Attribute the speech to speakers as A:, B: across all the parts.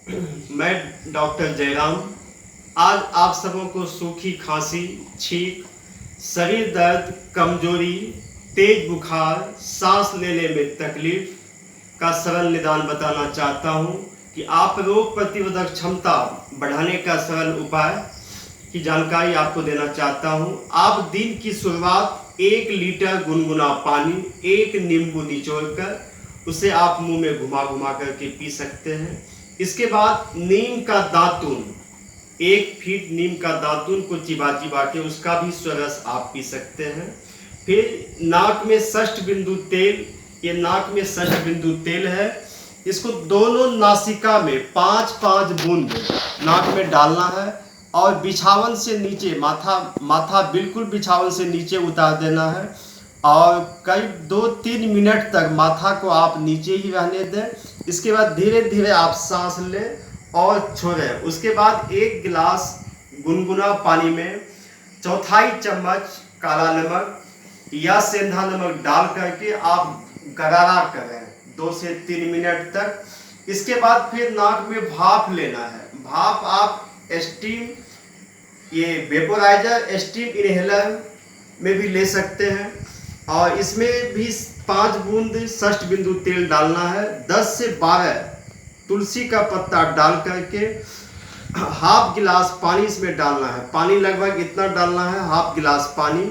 A: मैं डॉक्टर जयराम आज आप सबों को सूखी खांसी, छींक, शरीर दर्द, कमजोरी, तेज बुखार, सांस लेने में तकलीफ का सरल निदान बताना चाहता हूं कि आप रोग प्रतिरोधक क्षमता बढ़ाने का सरल उपाय की जानकारी आपको देना चाहता हूं। आप दिन की शुरुआत 1 लीटर गुनगुना पानी, 1 नींबू निचोड़कर उसे आप मुंह में घुमा घुमा करके पी सकते हैं। इसके बाद नीम का दातून, 1 फीट नीम का दातून को चिबा चिबा के उसका भी स्वरस आप पी सकते हैं। फिर नाक में षष्ठ बिंदु तेल, ये नाक में षष्ठ बिंदु तेल है, इसको दोनों नासिका में 5-5 बूंद नाक में डालना है और बिछावन से नीचे माथा बिल्कुल बिछावन से नीचे उतार देना है और करीब 2-3 मिनट तक माथा को आप नीचे ही रहने दें। इसके बाद धीरे धीरे आप सांस लें और छोड़ें। उसके बाद 1 गिलास गुनगुना पानी में 1/4 चम्मच काला नमक या सेंधा नमक डाल करके आप गरारा करें 2 से 3 मिनट तक। इसके बाद फिर नाक में भाप लेना है। भाप आप स्टीम, ये वेपोराइजर स्टीम इनहेलर में भी ले सकते हैं और इसमें भी 5 बूंद षष्ठ बिंदु तेल डालना है। 10 से 12 तुलसी का पत्ता डाल करके हाफ गिलास पानी इसमें डालना है। पानी लगभग इतना डालना है, हाफ गिलास पानी।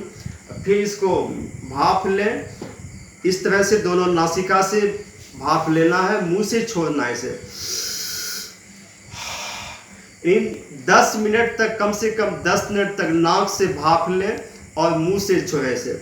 A: फिर इसको भाप लें। इस तरह से दोनों नासिका से भाप लेना है, मुंह से छोड़ना है इसे। इन 10 मिनट तक, कम से कम 10 मिनट तक नाक से भाप लें और मुंह से छोड़े इसे।